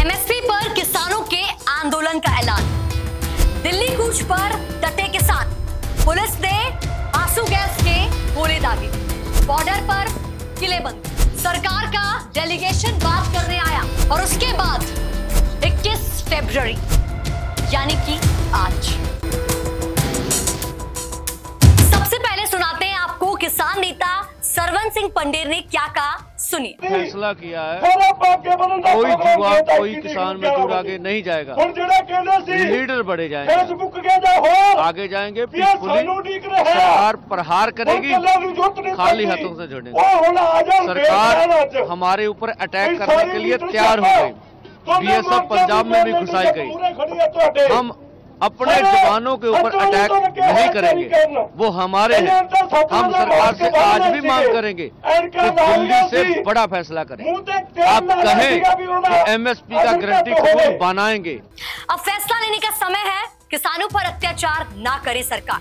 MSP पर किसानों के आंदोलन का ऐलान। दिल्ली कूच पर डटे किसान। पुलिस ने आंसू गैस के गोले दागे। बॉर्डर पर किलेबंदी। सरकार का डेलीगेशन बात करने आया और उसके बाद 21 फरवरी यानी कि आज। सबसे पहले सुनाते हैं आपको किसान नेता सरवन सिंह पंडेर ने क्या कहा, सुनिए। फैसला किया है कोई युवा कोई किसान मजदूर आगे नहीं जाएगा। लीडर बढ़े जाएंगे, आगे जाएंगे। पीसफुली सरकार प्रहार करेगी, खाली हाथों से जुड़ेंगे। सरकार हमारे ऊपर अटैक करने के लिए तैयार हो गई। बीएसएफ पंजाब में भी घुसाई गई। हम अपने जवानों के ऊपर अटैक नहीं करेंगे, वो हमारे हैं। हम सरकार से आज भी मांग करेंगे कि दिल्ली से बड़ा फैसला करें। आप कहें कि एमएसपी का गारंटी कानून बनाएंगे। अब फैसला लेने का समय है। किसानों पर अत्याचार ना करे सरकार।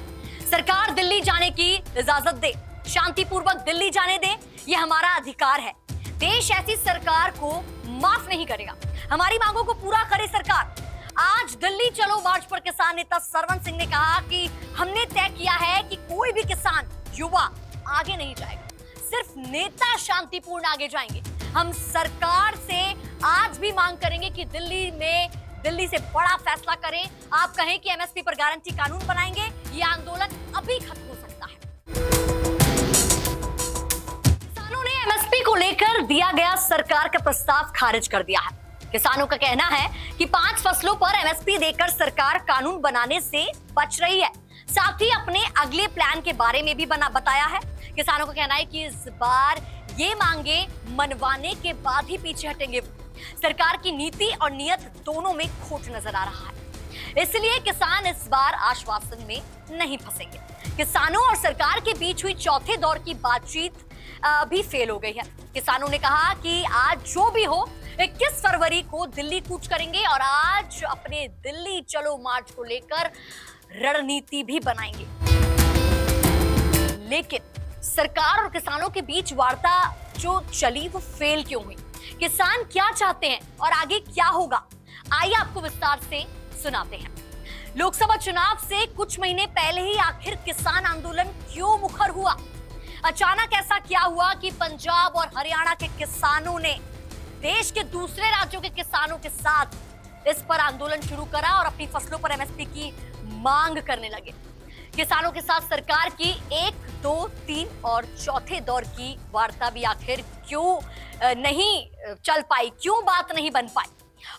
सरकार दिल्ली जाने की इजाजत दे, शांतिपूर्वक दिल्ली जाने दे, ये हमारा अधिकार है। देश ऐसी सरकार को माफ नहीं करेगा। हमारी मांगों को पूरा करे सरकार। आज दिल्ली चलो मार्च पर किसान नेता सरवन सिंह ने कहा कि हमने तय किया है कि कोई भी किसान युवा आगे नहीं जाएगा, सिर्फ नेता शांतिपूर्ण आगे जाएंगे। हम सरकार से आज भी मांग करेंगे कि दिल्ली से बड़ा फैसला करें। आप कहें कि एमएसपी पर गारंटी कानून बनाएंगे, ये आंदोलन अभी खत्म हो सकता है। किसानों ने एमएसपी को लेकर दिया गया सरकार का प्रस्ताव खारिज कर दिया है। किसानों का कहना है कि 5 फसलों पर एमएसपी देकर सरकार कानून बनाने से बच रही है। साथ ही अपने अगले प्लान के बारे में भी बताया है। किसानों का कहना है कि इस बार ये मांगे मनवाने के बाद ही पीछे हटेंगे। सरकार की नीति और नियत दोनों में खोट नजर आ रहा है, इसलिए किसान इस बार आश्वासन में नहीं फंसेंगे। किसानों और सरकार के बीच हुई चौथे दौर की बातचीत भी फेल हो गई है। किसानों ने कहा कि आज जो भी हो 21 फरवरी को दिल्ली कूच करेंगे और आज अपने दिल्ली चलो मार्च को लेकर रणनीति भी बनाएंगे। लेकिन सरकार और किसानों के बीच वार्ता जो चली वो फेल क्यों हुई? किसान क्या चाहते हैं और आगे क्या होगा, आइए आपको विस्तार से सुनाते हैं। लोकसभा चुनाव से कुछ महीने पहले ही आखिर किसान आंदोलन क्यों मुखर हुआ? अचानक ऐसा क्या हुआ कि पंजाब और हरियाणा के किसानों ने देश के दूसरे राज्यों के किसानों के साथ इस पर आंदोलन शुरू करा और अपनी फसलों पर एमएसपी की मांग करने लगे? किसानों के साथ सरकार की 1, 2, 3 और चौथे दौर की वार्ता भी आखिर क्यों नहीं चल पाई, क्यों बात नहीं बन पाई?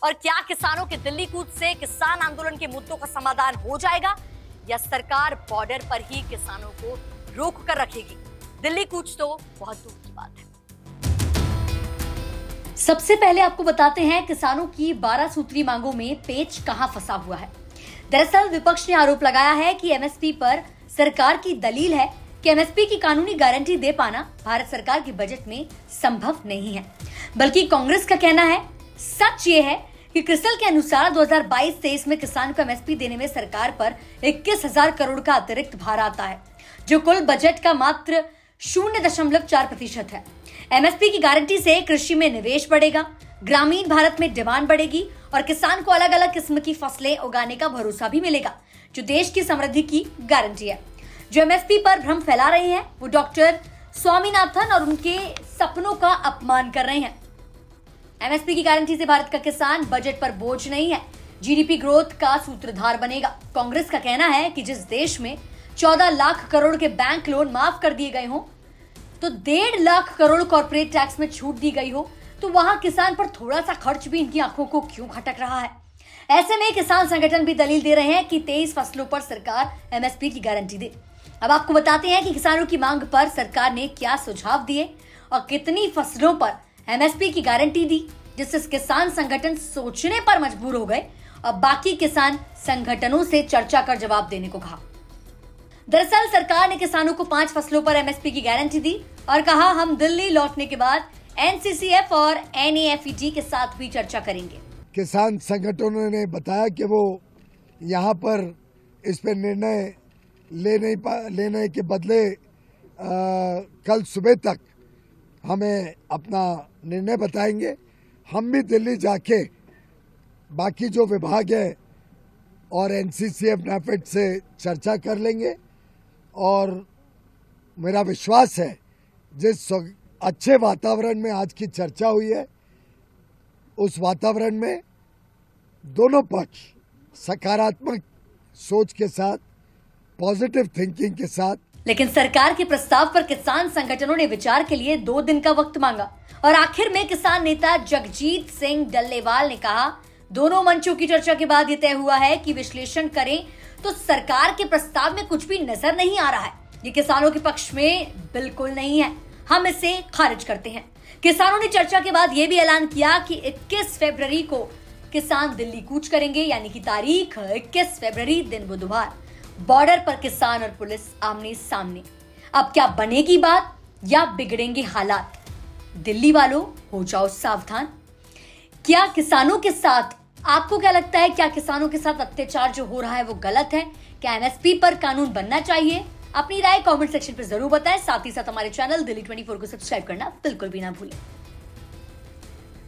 और क्या किसानों के दिल्ली कूच से किसान आंदोलन के मुद्दों का समाधान हो जाएगा या सरकार बॉर्डर पर ही किसानों को रोक कर रखेगी? दिल्ली कूच तो बहुत दूर की बात है। सबसे पहले आपको बताते हैं किसानों की 12 सूत्री मांगों में पेच कहां फंसा हुआ है। दरअसल विपक्ष ने आरोप लगाया है कि एमएसपी पर सरकार की दलील है कि एमएसपी की कानूनी गारंटी दे पाना भारत सरकार के बजट में संभव नहीं है। बल्कि कांग्रेस का कहना है, सच ये है कि क्रिसल के अनुसार 2022-23 में किसान को एमएसपी देने में सरकार पर 21,000 करोड़ का अतिरिक्त भार आता है, जो कुल बजट का मात्र 0.4% है। एमएसपी की गारंटी से कृषि में निवेश बढ़ेगा, ग्रामीण भारत में डिमांड बढ़ेगी और किसान को अलग अलग किस्म की फसलें उगाने का भरोसा भी मिलेगा, जो देश की समृद्धि की गारंटी है। जो एमएसपी पर भ्रम फैला रहे हैं वो डॉक्टर स्वामीनाथन और उनके सपनों का अपमान कर रहे हैं। एमएसपी की गारंटी से भारत का किसान बजट पर बोझ नहीं है, जीडीपी ग्रोथ का सूत्रधार बनेगा। कांग्रेस का कहना है कि जिस देश में 14 लाख करोड़ के बैंक लोन माफ कर दिए गए हों, तो 1.5 लाख करोड़ कॉर्पोरेट टैक्स में छूट दी गई हो, तो वहां किसान पर थोड़ा सा खर्च भी इनकी आंखों को क्यों खटक रहा है? ऐसे में किसान संगठन भी दलील दे रहे हैं कि 23 फसलों पर सरकार एमएसपी की गारंटी दे। अब आपको बताते हैं कि किसानों की मांग पर सरकार ने क्या सुझाव दिए और कितनी फसलों पर एमएसपी की गारंटी दी, जिससे किसान संगठन सोचने पर मजबूर हो गए और बाकी किसान संगठनों से चर्चा कर जवाब देने को कहा। दरअसल सरकार ने किसानों को 5 फसलों पर एमएसपी की गारंटी दी और कहा, हम दिल्ली लौटने के बाद एनसीसीएफ और एनएफईटी के साथ भी चर्चा करेंगे। किसान संगठनों ने बताया कि वो यहाँ पर इस पर निर्णय लेने के बदले कल सुबह तक हमें अपना निर्णय बताएंगे। हम भी दिल्ली जाके बाकी जो विभाग है और एनसीसीएफ नैफेड से चर्चा कर लेंगे और मेरा विश्वास है जिस अच्छे वातावरण में आज की चर्चा हुई है उस वातावरण में दोनों पक्ष सकारात्मक सोच के साथ, पॉजिटिव थिंकिंग के साथ। लेकिन सरकार के प्रस्ताव पर किसान संगठनों ने विचार के लिए 2 दिन का वक्त मांगा और आखिर में किसान नेता जगजीत सिंह डल्लेवाल ने कहा, दोनों मंचों की चर्चा के बाद यह तय हुआ है कि विश्लेषण करें तो सरकार के प्रस्ताव में कुछ भी नजर नहीं आ रहा है। ये किसानों के पक्ष में बिल्कुल नहीं है, हम इसे खारिज करते हैं। किसानों ने चर्चा के बाद यह भी ऐलान किया कि 21 फरवरी को किसान दिल्ली कूच करेंगे, यानी कि तारीख 21 फरवरी दिन बुधवार। बॉर्डर पर किसान और पुलिस आमने सामने। अब क्या बनेगी बात या बिगड़ेंगे हालात? दिल्ली वालों हो जाओ सावधान। क्या किसानों के साथ आपको क्या लगता है, क्या किसानों के साथ अत्याचार जो हो रहा है वो गलत है? क्या एमएसपी पर कानून बनना चाहिए? अपनी राय कमेंट सेक्शन पर जरूर बताएं। साथ ही साथ हमारे चैनल दिल्ली 24 को सब्सक्राइब करना बिल्कुल भी ना भूलें।